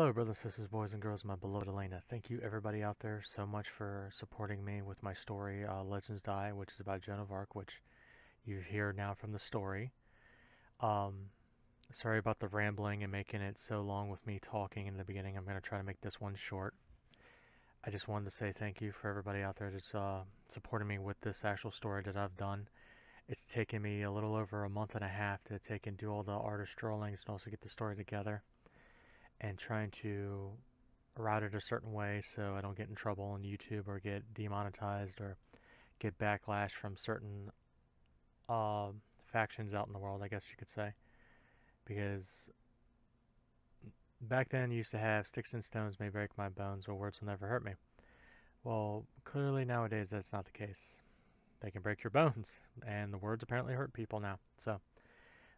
Hello, brothers, sisters, boys, and girls, my beloved Elena. Thank you, everybody out there, so much for supporting me with my story, Legends Die, which is about Joan of Arc, which you hear now from the story. Um, Sorry about the rambling and making it so long with me talking in the beginning. I'm going to try to make this one short. I just wanted to say thank you for everybody out there that's supporting me with this actual story that I've done. It's taken me a little over a month and a half to take and do all the artist drawings and also get the story together, and trying to route it a certain way so I don't get in trouble on YouTube or get demonetized or get backlash from certain uh, factions out in the world, I guess you could say. Because back then you used to have sticks and stones may break my bones, but words will never hurt me. Well, clearly nowadays that's not the case. They can break your bones, and the words apparently hurt people now. So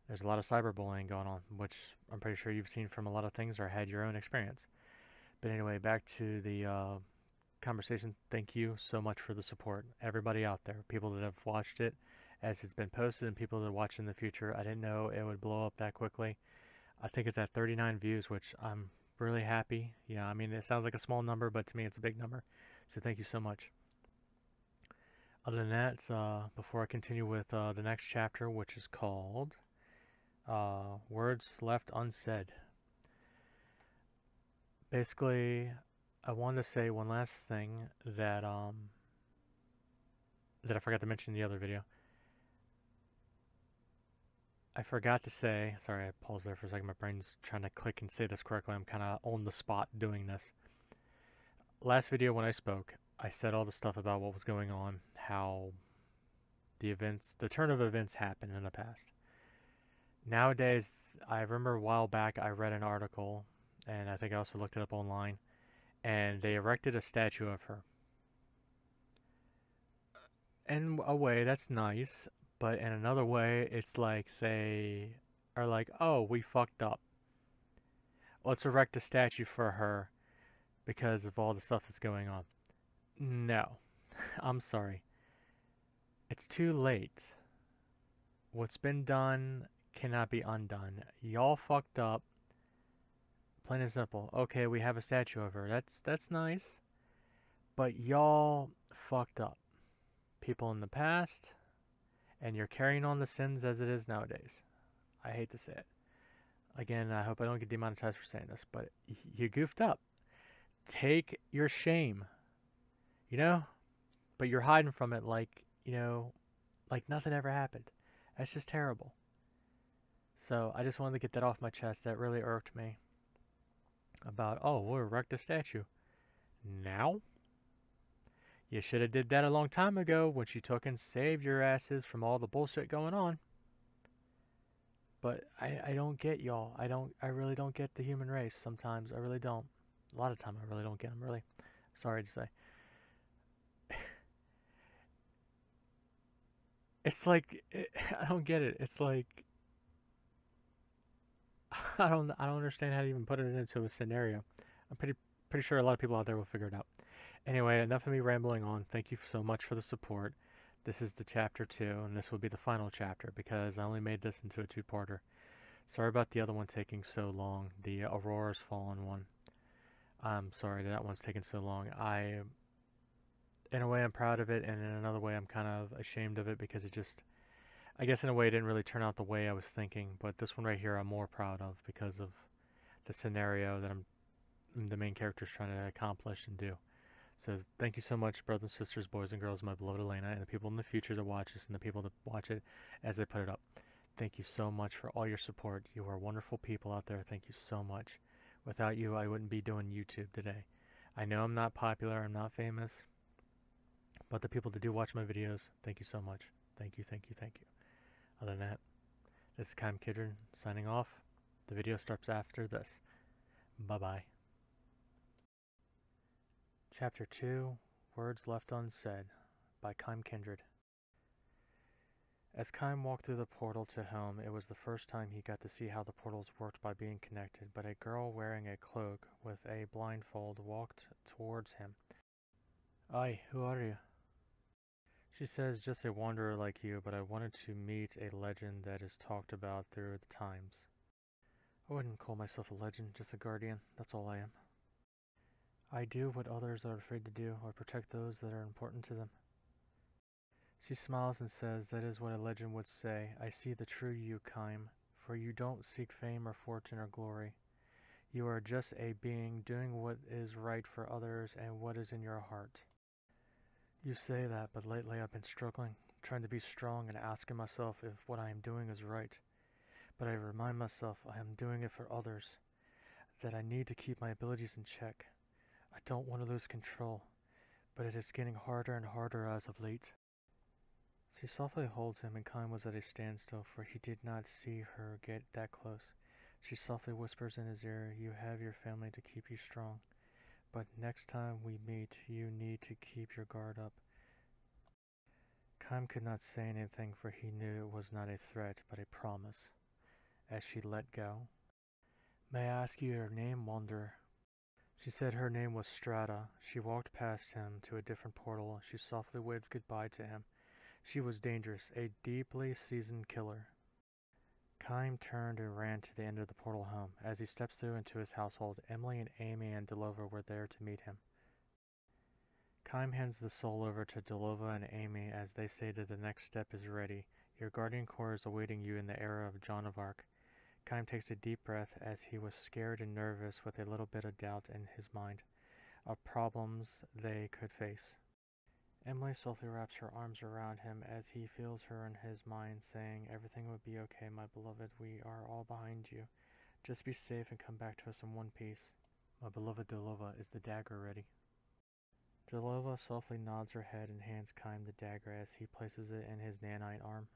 there's a lot of cyberbullying going on, which I'm pretty sure you've seen from a lot of things or had your own experience. But anyway, back to the conversation. Thank you so much for the support. Everybody out there, people that have watched it as it's been posted and people that watch in the future. I didn't know it would blow up that quickly. I think it's at 39 views, which I'm really happy. Yeah, I mean, it sounds like a small number, but to me it's a big number. So thank you so much. Other than that, before I continue with the next chapter, which is called Words Left Unsaid. Basically, I wanted to say one last thing that I forgot to mention in the other video. I forgot to say, sorry, I paused there for a second. My brain's trying to click and say this correctly. I'm kind of on the spot doing this. Last video when I spoke, I said all the stuff about what was going on, how the turn of events happened in the past. Nowadays, I remember a while back I read an article, and I think I also looked it up online, and they erected a statue of her. In a way, that's nice, but in another way, it's like they are like, oh, we fucked up. Let's erect a statue for her because of all the stuff that's going on. No, I'm sorry. It's too late. What's been done cannot be undone. Y'all fucked up. Plain and simple. Okay, we have a statue of her. That's nice. But y'all fucked up. People in the past, and you're carrying on the sins as it is nowadays. I hate to say it. Again, I hope I don't get demonetized for saying this, but you goofed up. Take your shame. You know? But you're hiding from it like, like nothing ever happened. That's just terrible. So I just wanted to get that off my chest. That really irked me. About, oh, we'll erect a statue. Now? You should have did that a long time ago when she took and saved your asses from all the bullshit going on. But I don't get y'all. I really don't get the human race sometimes. I really don't. A lot of time I really don't get them, really. Sorry to say. It's like, I don't get it. It's like, I don't understand how to even put it into a scenario. I'm pretty sure a lot of people out there will figure it out. Anyway, enough of me rambling on. Thank you so much for the support. This is the chapter 2, and this will be the final chapter because I only made this into a 2-parter. Sorry about the other one taking so long, the Aurora's Fallen one. I'm sorry that one's taking so long. In a way, I'm proud of it, and in another way, I'm kind of ashamed of it because it just, I guess in a way, it didn't really turn out the way I was thinking. But this one right here, I'm more proud of because of the scenario that the main character's trying to accomplish and do. So thank you so much, brothers and sisters, boys and girls, my beloved Elena, and the people in the future that watch this and the people that watch it as they put it up. Thank you so much for all your support. You are wonderful people out there. Thank you so much. Without you, I wouldn't be doing YouTube today. I know I'm not popular, I'm not famous, but the people that do watch my videos, thank you so much. Thank you, thank you, thank you. Other than that, this is Kym Kidron signing off. The video starts after this. Bye-bye. Chapter 2, Words Left Unsaid, by Kym Kidron. As Kym walked through the portal to home, it was the first time he got to see how the portals worked by being connected, but a girl wearing a cloak with a blindfold walked towards him. "Aye, who are you?" She says, "Just a wanderer like you, but I wanted to meet a legend that is talked about through the times." I wouldn't call myself a legend, just a guardian. That's all I am. I do what others are afraid to do, or protect those that are important to them. She smiles and says, that is what a legend would say. I see the true you, Kime, for you don't seek fame or fortune or glory. You are just a being doing what is right for others and what is in your heart. You say that, but lately I've been struggling, trying to be strong and asking myself if what I am doing is right. But I remind myself I am doing it for others, that I need to keep my abilities in check. I don't want to lose control, but it is getting harder and harder as of late. She softly holds him, and Kime was at a standstill, for he did not see her get that close. She softly whispers in his ear, you have your family to keep you strong. But next time we meet, you need to keep your guard up. Kime could not say anything, for he knew it was not a threat, but a promise. As she let go, may I ask you your name, Wanderer? She said her name was Strata. She walked past him to a different portal. She softly waved goodbye to him. She was dangerous, a deeply seasoned killer. Kime turned and ran to the end of the portal home. As he steps through into his household, Emily and Amy and Delova were there to meet him. Kime hands the soul over to Delova and Amy as they say that the next step is ready. Your guardian core is awaiting you in the era of Joan of Arc. Kime takes a deep breath as he was scared and nervous with a little bit of doubt in his mind of problems they could face. Emily softly wraps her arms around him as he feels her in his mind, saying, everything will be okay, my beloved. We are all behind you. Just be safe and come back to us in one piece. My beloved Delova, is the dagger ready? Delova softly nods her head and hands Kime the dagger as he places it in his nanite arm.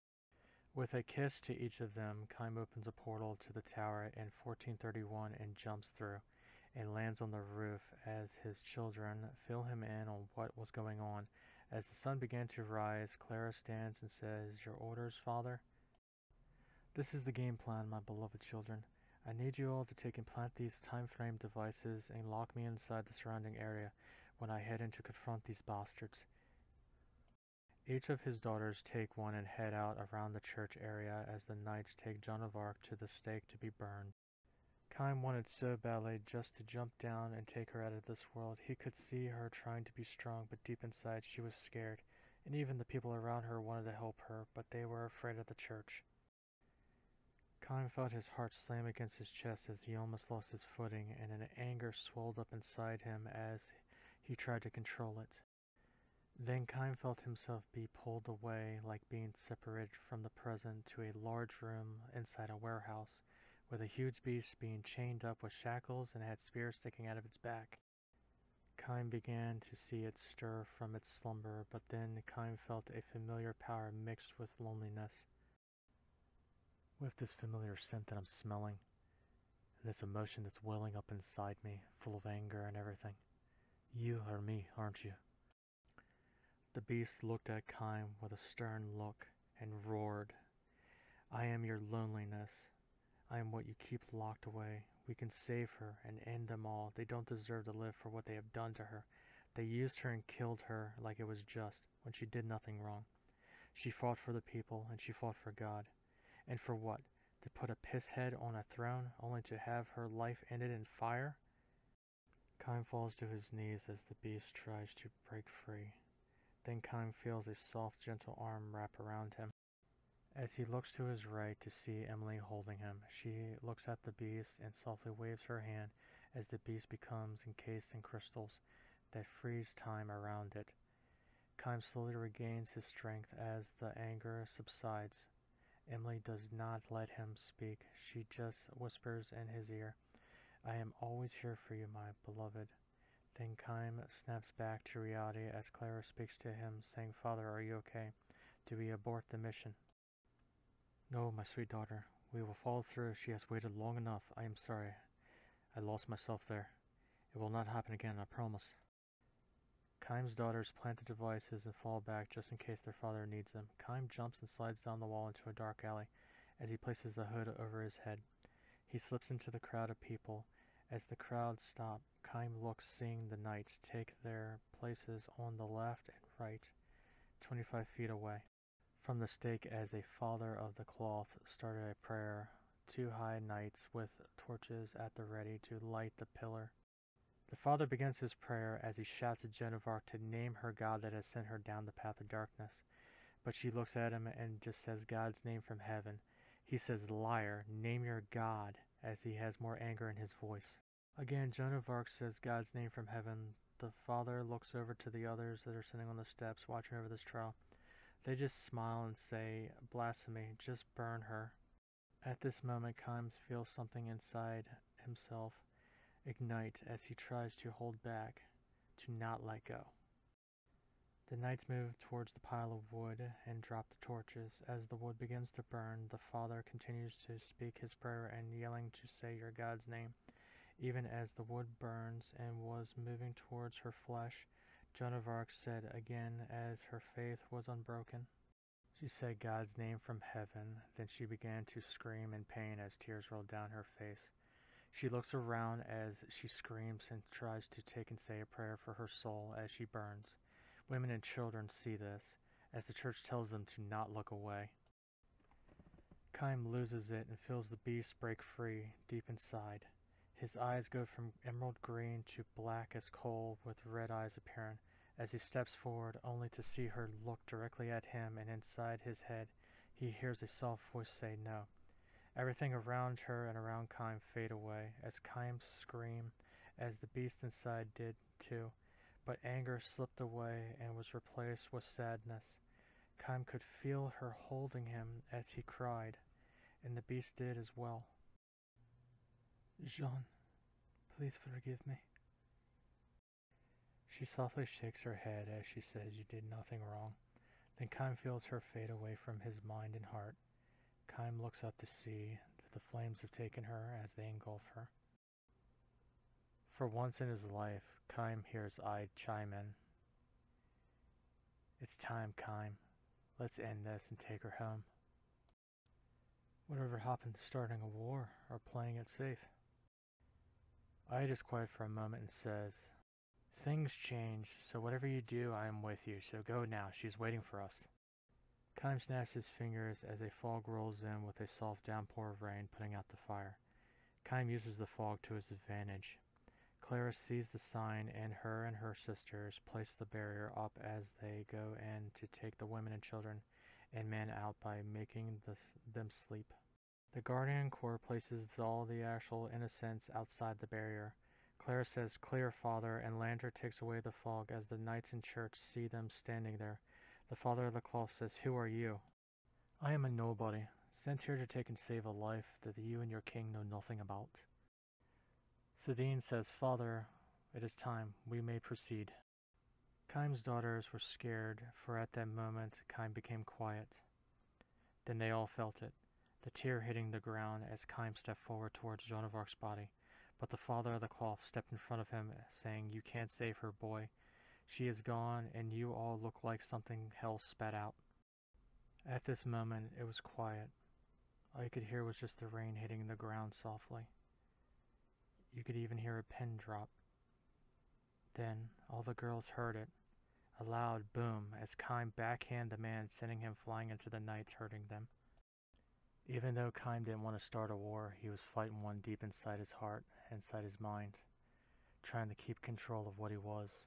With a kiss to each of them, Kime opens a portal to the tower in 1431 and jumps through, and lands on the roof as his children fill him in on what was going on. As the sun began to rise, Clara stands and says, your orders, father? This is the game plan, my beloved children. I need you all to take and plant these time-frame devices and lock me inside the surrounding area when I head in to confront these bastards. Each of his daughters take one and head out around the church area as the knights take Joan of Arc to the stake to be burned. Kime wanted so badly just to jump down and take her out of this world. He could see her trying to be strong, but deep inside she was scared, and even the people around her wanted to help her, but they were afraid of the church. Kime felt his heart slam against his chest as he almost lost his footing, and an anger swelled up inside him as he tried to control it. Then Kime felt himself be pulled away, like being separated from the present, to a large room inside a warehouse, with a huge beast being chained up with shackles and had spears sticking out of its back. Kime began to see it stir from its slumber, but then Kime felt a familiar power mixed with loneliness. With this familiar scent that I'm smelling, and this emotion that's welling up inside me, full of anger and everything. You are me, aren't you? The beast looked at Kime with a stern look and roared, I am your loneliness. I am what you keep locked away. We can save her and end them all. They don't deserve to live for what they have done to her. They used her and killed her like it was just, when she did nothing wrong. She fought for the people, and she fought for God. And for what? To put a pisshead on a throne, only to have her life ended in fire? Kime falls to his knees as the beast tries to break free. Then Kime feels a soft, gentle arm wrap around him. As he looks to his right to see Emily holding him, she looks at the beast and softly waves her hand as the beast becomes encased in crystals that freeze time around it. Kime slowly regains his strength as the anger subsides. Emily does not let him speak. She just whispers in his ear, I am always here for you, my beloved. Then Kime snaps back to reality as Clara speaks to him, saying, Father, are you okay? Do we abort the mission? No, my sweet daughter. We will follow through. She has waited long enough. I am sorry. I lost myself there. It will not happen again, I promise. Kime's daughters plant the devices and fall back just in case their father needs them. Kime jumps and slides down the wall into a dark alley as he places the hood over his head. He slips into the crowd of people. As the crowd stop, Kime looks, seeing the knights take their places on the left and right, 25 feet away from the stake as a father of the cloth started a prayer two high knights with torches at the ready to light the pillar. The father begins his prayer as he shouts at Joan of Arc to name her God that has sent her down the path of darkness. But she looks at him and just says God's name from heaven. He says, "Liar, name your God," as he has more anger in his voice. Again, Joan of Arc says God's name from heaven. The father looks over to the others that are sitting on the steps watching over this trial. They just smile and say, "Blasphemy, just burn her." At this moment, Kimes feels something inside himself ignite as he tries to hold back, to not let go. The knights move towards the pile of wood and drop the torches. As the wood begins to burn, the father continues to speak his prayer and yelling to say your God's name. Even as the wood burns and was moving towards her flesh, Joan of Arc said again as her faith was unbroken. She said God's name from heaven, then she began to scream in pain as tears rolled down her face. She looks around as she screams and tries to take and say a prayer for her soul as she burns. Women and children see this, as the church tells them to not look away. Kime loses it and feels the beast break free deep inside. His eyes go from emerald green to black as coal with red eyes apparent as he steps forward only to see her look directly at him, and inside his head he hears a soft voice say no. Everything around her and around Kime fade away as Kime scream as the beast inside did too, but anger slipped away and was replaced with sadness. Kime could feel her holding him as he cried, and the beast did as well. "Jean, please forgive me." She softly shakes her head as she says you did nothing wrong. Then Kime feels her fade away from his mind and heart. Kime looks up to see that the flames have taken her as they engulf her. For once in his life, Kime hears I chime in. "It's time, Kime. Let's end this and take her home." Whatever happened to starting a war or playing it safe? Ide is quiet for a moment and says, "Things change, so whatever you do, I am with you, so go now, she's waiting for us." Kime snaps his fingers as a fog rolls in with a soft downpour of rain putting out the fire. Kime uses the fog to his advantage. Clara sees the sign and her sisters place the barrier up as they go in to take the women and children and men out by making them sleep. The Guardian Corps places all the actual innocents outside the barrier. Clara says, "Clear, Father," and Landra takes away the fog as the knights in church see them standing there. The father of the cloth says, "Who are you?" "I am a nobody, sent here to take and save a life that you and your king know nothing about." Sadine says, "Father, it is time. We may proceed." Kime's daughters were scared, for at that moment Kime became quiet. Then they all felt it, the tear hitting the ground as Kime stepped forward towards Joan of Arc's body. But the father of the cloth stepped in front of him, saying, "You can't save her, boy. She is gone, and you all look like something hell spat out." At this moment, it was quiet. All you could hear was just the rain hitting the ground softly. You could even hear a pin drop. Then, all the girls heard it, a loud boom as Kime backhanded the man, sending him flying into the night, hurting them. Even though Kime didn't want to start a war, he was fighting one deep inside his heart, inside his mind, trying to keep control of what he was.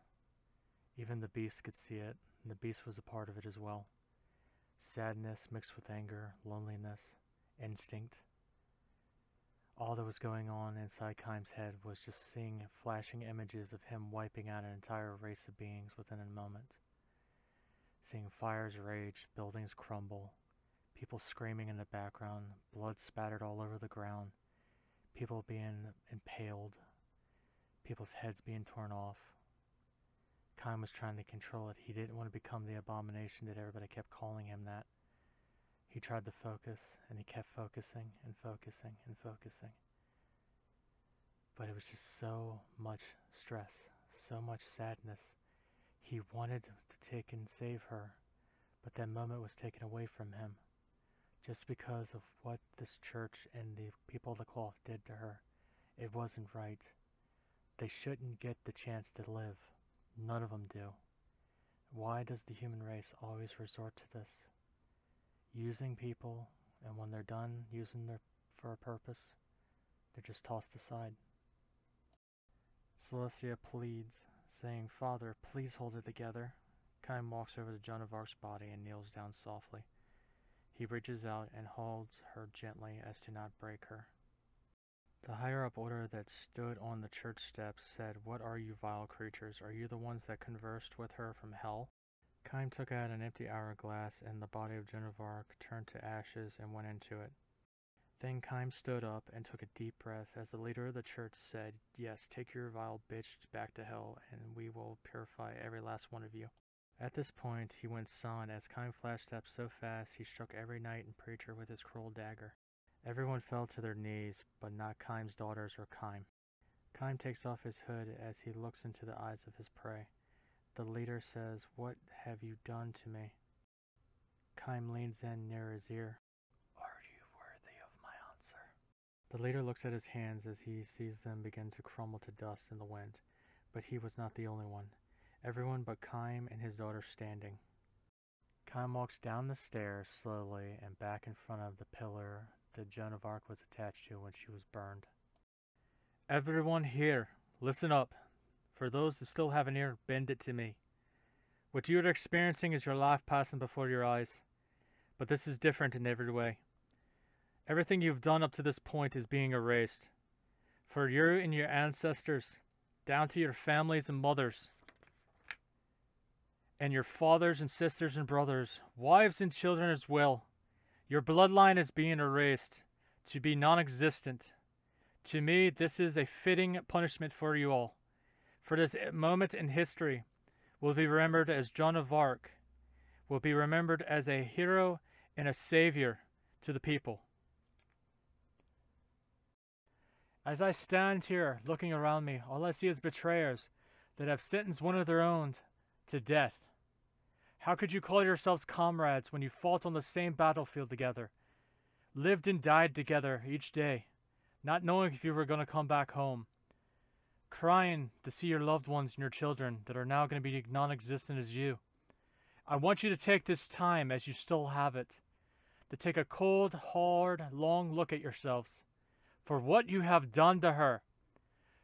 Even the beast could see it, and the beast was a part of it as well. Sadness mixed with anger, loneliness, instinct. All that was going on inside Kime's head was just seeing flashing images of him wiping out an entire race of beings within a moment. Seeing fires rage, buildings crumble, people screaming in the background, blood spattered all over the ground, people being impaled, people's heads being torn off. Kime was trying to control it. He didn't want to become the abomination that everybody kept calling him that. He tried to focus, and he kept focusing and focusing and focusing. But it was just so much stress, so much sadness. He wanted to take and save her, but that moment was taken away from him, just because of what this church and the people of the cloth did to her. It wasn't right. They shouldn't get the chance to live. None of them do. Why does the human race always resort to this? Using people, and when they're done using their for a purpose. They're just tossed aside. Celestia pleads, saying, "Father, please hold it together." Kym walks over to Joan of Arc's body and kneels down softly. He reaches out and holds her gently as to not break her. The higher-up order that stood on the church steps said, "What are you, vile creatures? Are you the ones that conversed with her from hell?" Kym took out an empty hourglass, and the body of Joan of Arc turned to ashes and went into it. Then Kym stood up and took a deep breath as the leader of the church said, "Yes, take your vile bitch back to hell, and we will purify every last one of you." At this point, he went silent as Kym flashed up so fast he struck every knight and preacher with his cruel dagger. Everyone fell to their knees, but not Kym's daughters or Kym. Kym takes off his hood as he looks into the eyes of his prey. The leader says, "What have you done to me?" Kym leans in near his ear. "Are you worthy of my answer?" The leader looks at his hands as he sees them begin to crumble to dust in the wind, but he was not the only one. Everyone but Kym and his daughter standing. Kym walks down the stairs slowly and back in front of the pillar that Joan of Arc was attached to when she was burned. "Everyone here, listen up. For those who still have an ear, bend it to me. What you are experiencing is your life passing before your eyes, but this is different in every way. Everything you've done up to this point is being erased. For you and your ancestors, down to your families and mothers, and your fathers and sisters and brothers, wives and children as well. Your bloodline is being erased, to be non-existent. To me, this is a fitting punishment for you all. For this moment in history will be remembered as Joan of Arc, will be remembered as a hero and a savior to the people. As I stand here looking around me, all I see is betrayers that have sentenced one of their own to death. How could you call yourselves comrades when you fought on the same battlefield together, lived and died together each day, not knowing if you were going to come back home, crying to see your loved ones and your children that are now going to be non-existent as you? I want you to take this time, as you still have it, to take a cold, hard, long look at yourselves for what you have done to her.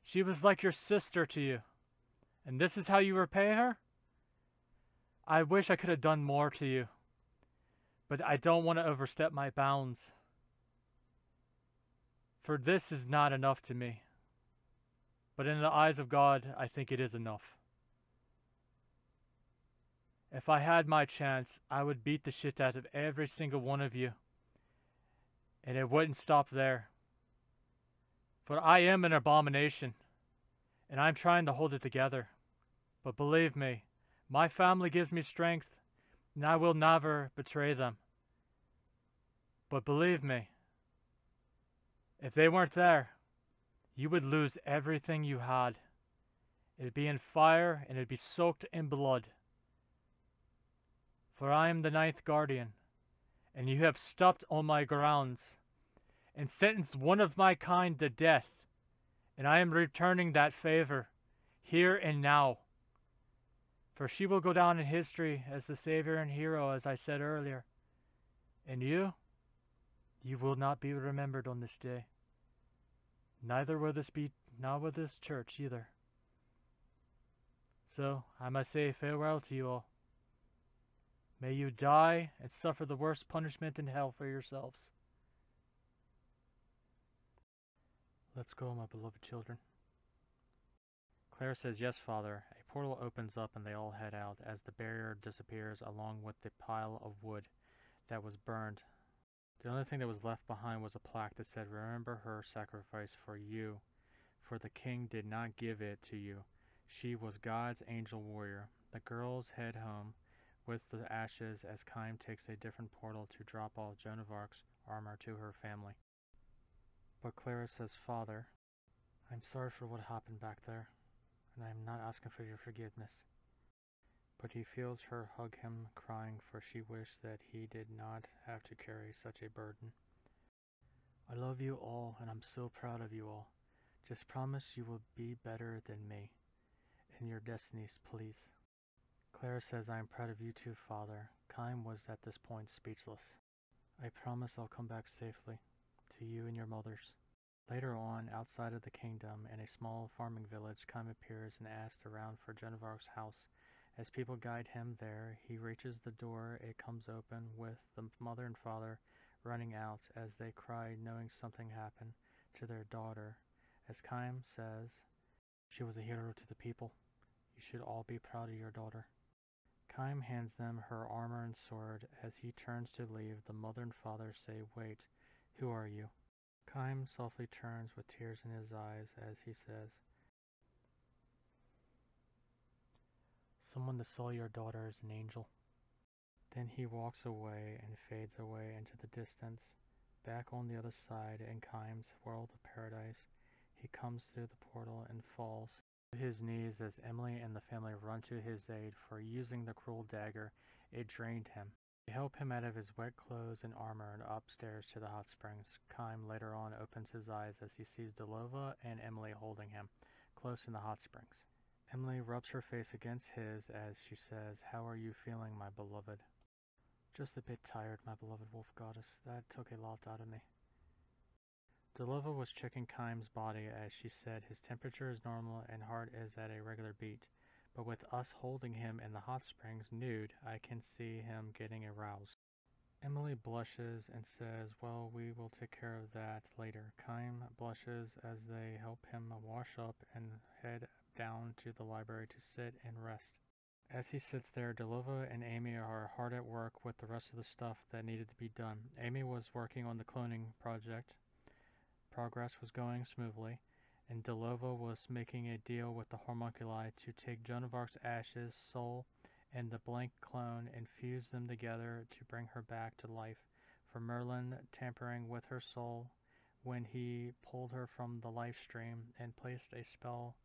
She was like your sister to you, and this is how you repay her? I wish I could have done more to you, but I don't want to overstep my bounds. For this is not enough to me. But in the eyes of God, I think it is enough. If I had my chance, I would beat the shit out of every single one of you. And it wouldn't stop there. For I am an abomination, and I'm trying to hold it together. But believe me, my family gives me strength, and I will never betray them. But believe me, if they weren't there, you would lose everything you had. It'd be in fire, and it'd be soaked in blood. For I am the ninth guardian, and you have stepped on my grounds, and sentenced one of my kind to death, and I am returning that favor, here and now. For she will go down in history as the savior and hero, as I said earlier. And you will not be remembered on this day. Neither will this church either. So I must say farewell to you all. May you die and suffer the worst punishment in hell for yourselves. Let's go, my beloved children. Claire says, "Yes, Father." A portal opens up and they all head out as the barrier disappears along with the pile of wood that was burned. The only thing that was left behind was a plaque that said, "Remember her sacrifice for you, for the king did not give it to you. She was God's angel warrior." The girls head home with the ashes as Kym takes a different portal to drop all Joan of Arc's armor to her family. But Clara says, "Father, I'm sorry for what happened back there, and I am not asking for your forgiveness." But he feels her hug him, crying, for she wished that he did not have to carry such a burden. "I love you all, and I'm so proud of you all. Just promise you will be better than me in your destinies, please." Clara says, "I am proud of you too, Father." Kym was at this point speechless. "I promise I'll come back safely to you and your mothers. Later on, outside of the kingdom, in a small farming village, Kym appears and asks around for Joan of Arc's house. As people guide him there, he reaches the door. It comes open with the mother and father running out as they cry, knowing something happened to their daughter. As Kym says, she was a hero to the people. You should all be proud of your daughter. Kym hands them her armor and sword. As he turns to leave, the mother and father say, "Wait, who are you?" Kym softly turns with tears in his eyes as he says, "Someone that saw your daughter as an angel." Then he walks away and fades away into the distance. Back on the other side, in Kym's world of paradise, he comes through the portal and falls to his knees as Emily and the family run to his aid for using the cruel dagger. It drained him. They help him out of his wet clothes and armor and upstairs to the hot springs. Kym later on opens his eyes as he sees Delova and Emily holding him, close in the hot springs. Emily rubs her face against his as she says, "How are you feeling, my beloved?" "Just a bit tired, my beloved wolf goddess. That took a lot out of me." Delova was checking Kym's body as she said his temperature is normal and heart is at a regular beat. But with us holding him in the hot springs nude, I can see him getting aroused. Emily blushes and says, "Well, we will take care of that later." Kym blushes as they help him wash up and head down to the library to sit and rest. As he sits there, Delova and Amy are hard at work with the rest of the stuff that needed to be done. Amy was working on the cloning project. Progress was going smoothly, and Delova was making a deal with the homunculi to take Joan of Arc's ashes, soul, and the blank clone and fuse them together to bring her back to life, for Merlin tampering with her soul when he pulled her from the life stream and placed a spell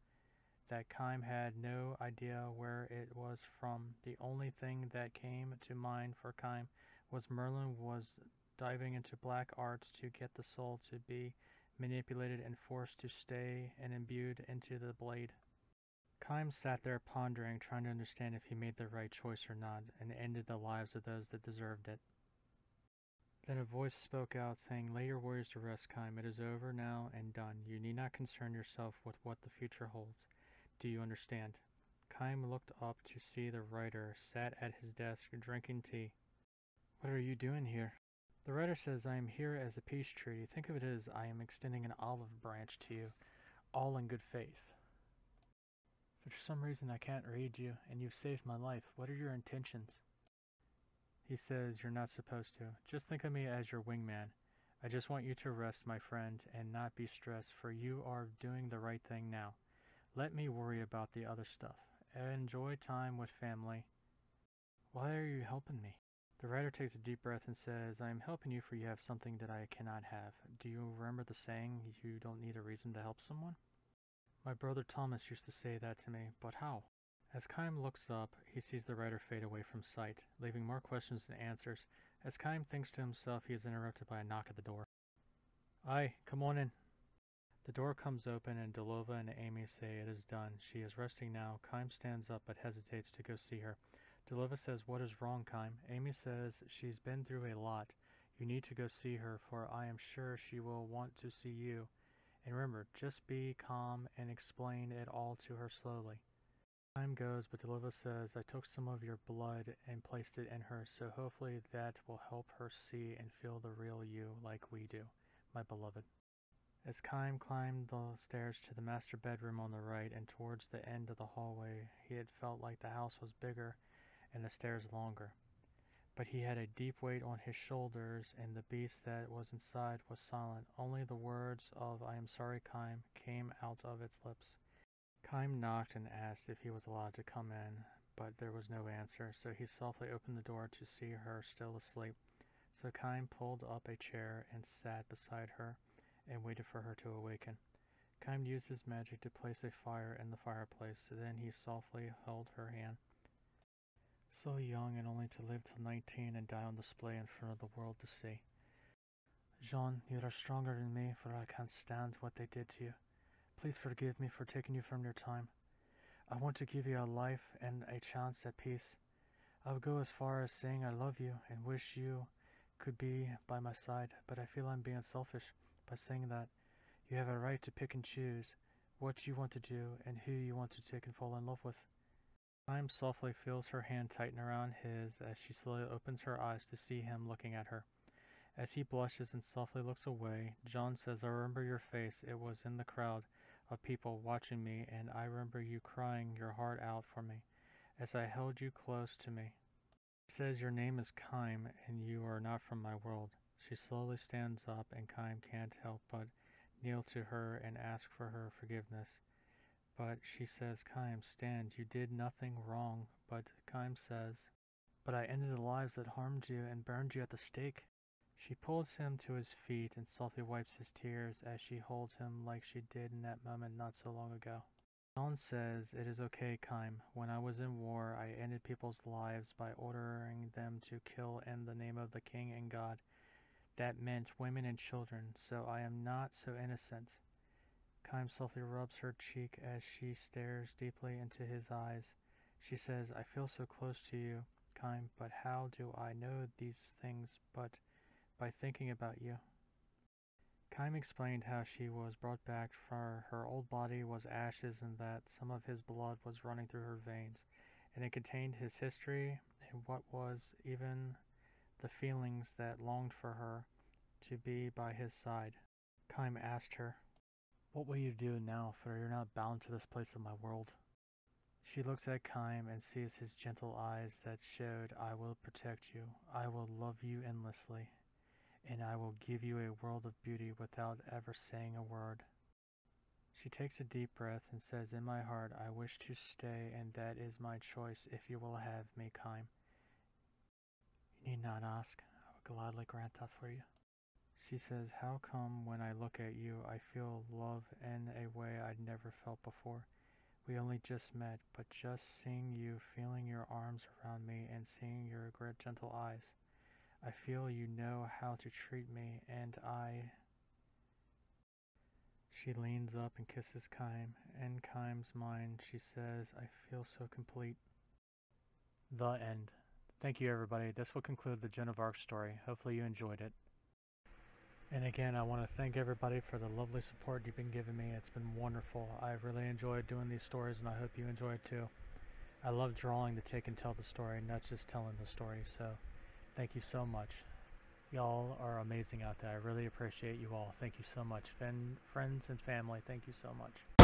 that Kym had no idea where it was from. The only thing that came to mind for Kym was Merlin was diving into black arts to get the soul to be manipulated and forced to stay and imbued into the blade. Kym sat there pondering, trying to understand if he made the right choice or not, and ended the lives of those that deserved it. Then a voice spoke out, saying, "Lay your worries to rest, Kym. It is over now and done. You need not concern yourself with what the future holds. Do you understand?" Kym looked up to see the writer sat at his desk drinking tea. "What are you doing here?" The writer says, "I am here as a peace treaty. Think of it as I am extending an olive branch to you, all in good faith. For some reason I can't read you, and you've saved my life. What are your intentions?" He says, "You're not supposed to. Just think of me as your wingman. I just want you to rest, my friend, and not be stressed, for you are doing the right thing now. Let me worry about the other stuff. Enjoy time with family." "Why are you helping me?" The writer takes a deep breath and says, "I am helping you for you have something that I cannot have. Do you remember the saying, you don't need a reason to help someone? My brother Thomas used to say that to me, but how?" As Kym looks up, he sees the writer fade away from sight, leaving more questions than answers. As Kym thinks to himself, he is interrupted by a knock at the door. "Aye, come on in." The door comes open and Delova and Amy say it is done. She is resting now. Kym stands up but hesitates to go see her. Delova says, "What is wrong, Kym?" Amy says, "She's been through a lot. You need to go see her, for I am sure she will want to see you. And remember, just be calm and explain it all to her slowly." Time goes, but Delova says, "I took some of your blood and placed it in her, so hopefully that will help her see and feel the real you like we do, my beloved." As Kym climbed the stairs to the master bedroom on the right and towards the end of the hallway, he had felt like the house was bigger and the stairs longer. But he had a deep weight on his shoulders, and the beast that was inside was silent. Only the words of "I am sorry, Kym," came out of its lips. Kym knocked and asked if he was allowed to come in, but there was no answer, so he softly opened the door to see her still asleep. So Kym pulled up a chair and sat beside her and waited for her to awaken. Kym used his magic to place a fire in the fireplace, then he softly held her hand. "So young and only to live till 19 and die on display in front of the world to see. Jean, you are stronger than me, for I can't stand what they did to you. Please forgive me for taking you from your time. I want to give you a life and a chance at peace. I would go as far as saying I love you and wish you could be by my side, but I feel I'm being selfish by saying that. You have a right to pick and choose what you want to do and who you want to take and fall in love with. Time softly feels her hand tighten around his as she slowly opens her eyes to see him looking at her. As he blushes and softly looks away, John says, I remember your face. It was in the crowd of people watching me, and I remember you crying your heart out for me as I held you close to me. He says, your name is Kime, and you are not from my world. She slowly stands up, and Kime can't help but kneel to her and ask for her forgiveness. But she says, Kime, stand. You did nothing wrong. But Kime says, but I ended the lives that harmed you and burned you at the stake. She pulls him to his feet and softly wipes his tears as she holds him like she did in that moment not so long ago. John says, it is okay, Kime. When I was in war, I ended people's lives by ordering them to kill in the name of the king and God. That meant women and children, so I am not so innocent. Kime softly rubs her cheek as she stares deeply into his eyes. She says, I feel so close to you, Kime, but how do I know these things but by thinking about you? Kime explained how she was brought back, for her old body was ashes and that some of his blood was running through her veins, and it contained his history and what was even the feelings that longed for her to be by his side. Kime asked her, what will you do now, for you're not bound to this place of my world? She looks at Kime and sees his gentle eyes that showed, I will protect you, I will love you endlessly, and I will give you a world of beauty without ever saying a word. She takes a deep breath and says, in my heart, I wish to stay, and that is my choice if you will have me, Kime. You need not ask, I will gladly grant that for you. She says, how come when I look at you, I feel love in a way I'd never felt before? We only just met, but just seeing you, feeling your arms around me, and seeing your great gentle eyes, I feel you know how to treat me, and She leans up and kisses Kime. In Kime's mind, she says, I feel so complete. The end. Thank you, everybody. This will conclude the Joan of Arc story. Hopefully you enjoyed it. And again, I want to thank everybody for the lovely support you've been giving me. It's been wonderful. I really enjoyed doing these stories, and I hope you enjoy it too. I love drawing to take and tell the story, not just telling the story, so thank you so much. Y'all are amazing out there. I really appreciate you all. Thank you so much. Friends and family, thank you so much.